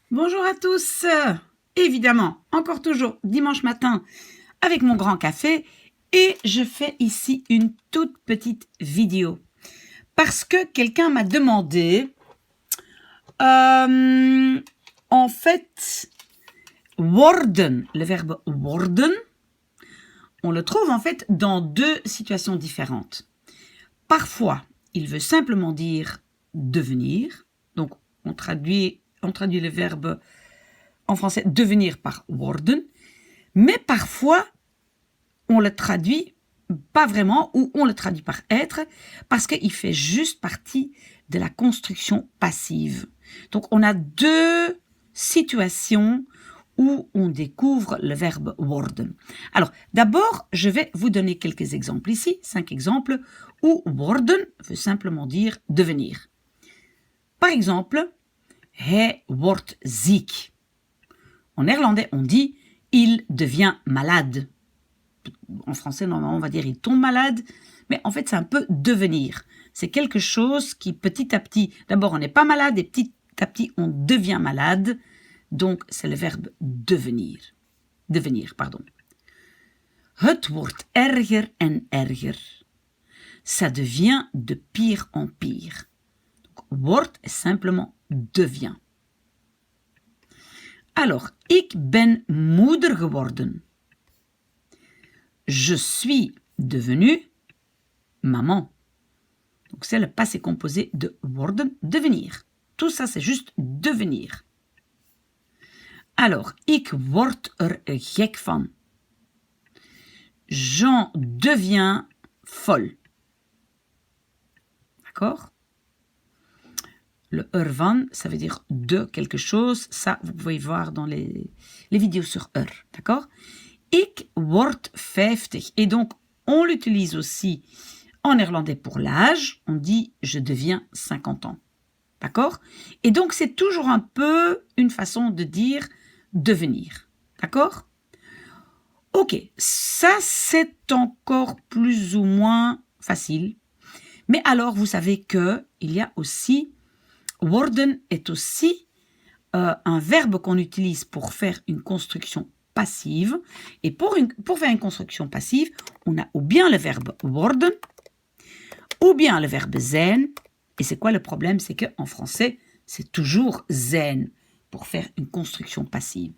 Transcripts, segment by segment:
Bonjour à tous. Évidemment, encore toujours dimanche matin avec mon grand café et je fais ici une toute petite vidéo parce que quelqu'un m'a demandé en fait worden, le verbe worden, on le trouve en fait dans deux situations différentes. Parfois, il veut simplement dire devenir, donc on traduit le verbe en français devenir par worden, mais parfois on le traduit pas vraiment ou on le traduit par être parce qu'il fait juste partie de la construction passive. Donc on a deux situations où on découvre le verbe worden. Alors d'abord, je vais vous donner quelques exemples ici, 5 exemples où worden veut simplement dire devenir. Par exemple, hij wordt ziek. En néerlandais, on dit « il devient malade ». En français, normalement, on va dire « il tombe malade », mais en fait, c'est un peu « devenir ». C'est quelque chose qui, petit à petit, d'abord, on n'est pas malade, et petit à petit, on devient malade. Donc, c'est le verbe « devenir ». Devenir, pardon. Het wordt erger en erger. Ça devient de pire en pire. Donc, wordt est simplement « devient ». Alors, ik ben moeder geworden. Je suis devenue maman. Donc, c'est le passé composé de worden, devenir. Tout ça, c'est juste devenir. Alors, ik word gek van. J'en deviens folle. D'accord? Le van, ça veut dire de quelque chose. Ça, vous pouvez voir dans les vidéos sur d'accord? Ik word 50. Et donc, on l'utilise aussi en néerlandais pour l'âge. On dit je deviens 50 ans. D'accord? Et donc, c'est toujours un peu une façon de dire devenir. D'accord? Ok, ça, c'est encore plus ou moins facile. Mais alors, vous savez qu'il y a aussi worden est aussi un verbe qu'on utilise pour faire une construction passive. Et pour faire une construction passive, on a ou bien le verbe worden, ou bien le verbe zijn. Et c'est quoi le problème? C'est qu'en français, c'est toujours zijn pour faire une construction passive.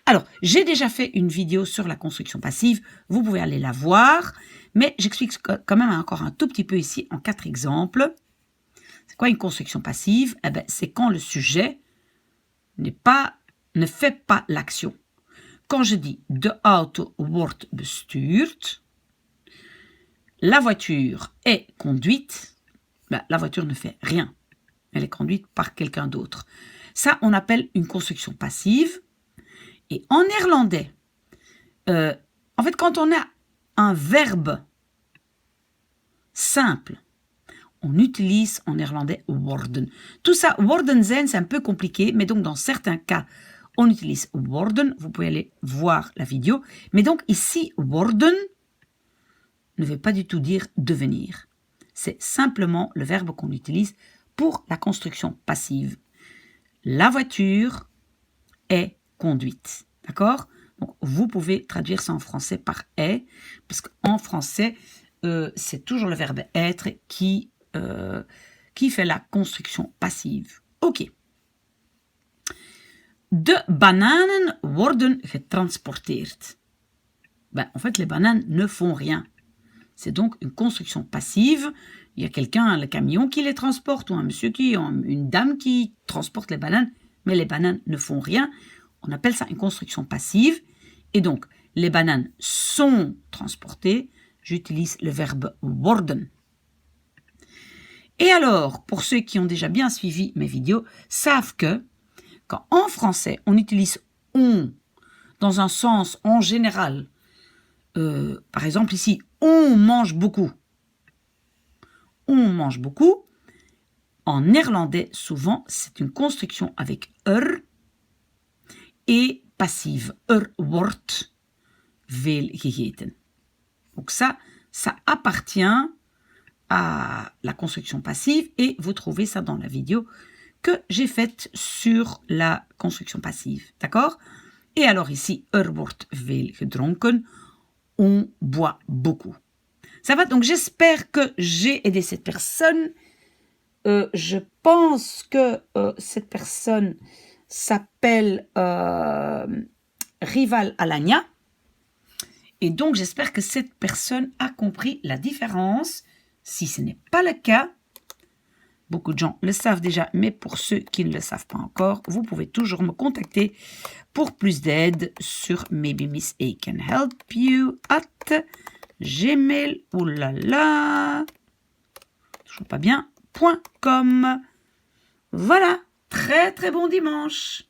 Alors, j'ai déjà fait une vidéo sur la construction passive. Vous pouvez aller la voir. Mais j'explique quand même encore un tout petit peu ici en 4 exemples. C'est quoi une construction passive? Eh ben, c'est quand le sujet ne fait pas l'action. Quand je dis de auto wordt bestuurd, la voiture est conduite, ben, la voiture ne fait rien. Elle est conduite par quelqu'un d'autre. Ça, on appelle une construction passive. Et en néerlandais, en fait, quand on a un verbe simple, on utilise en néerlandais worden. Tout ça, worden zijn, c'est un peu compliqué, mais donc dans certains cas, on utilise worden. Vous pouvez aller voir la vidéo. Mais donc ici, worden ne veut pas du tout dire devenir. C'est simplement le verbe qu'on utilise pour la construction passive. La voiture est conduite. D'accord? Donc, vous pouvez traduire ça en français par est, parce qu'en français, c'est toujours le verbe être qui fait la construction passive. Ok. De bananen worden getransporteerd. Ben, en fait, les bananes ne font rien. C'est donc une construction passive. Il y a quelqu'un, le camion qui les transporte, ou un monsieur une dame qui transporte les bananes, mais les bananes ne font rien. On appelle ça une construction passive. Et donc, les bananes sont transportées. J'utilise le verbe worden. Et alors, pour ceux qui ont déjà bien suivi mes vidéos, savent que quand en français, on utilise « on » dans un sens en général, par exemple ici, « on mange beaucoup ». On mange beaucoup. En néerlandais, souvent, c'est une construction avec « et passive. Wordt veel gegeten. Donc ça appartient à la construction passive et vous trouvez ça dans la vidéo que j'ai faites sur la construction passive. D'accord? Et alors ici, wordt veel gedronken. On boit beaucoup. Ça va? Donc j'espère que j'ai aidé cette personne. Je pense que cette personne s'appelle Rival Alagna. Et donc j'espère que cette personne a compris la différence. Si ce n'est pas le cas, beaucoup de gens le savent déjà, mais pour ceux qui ne le savent pas encore, vous pouvez toujours me contacter pour plus d'aide sur Maybe Miss A can help you at Gmail, oulala, toujours pas bien, .com. Voilà, très très bon dimanche.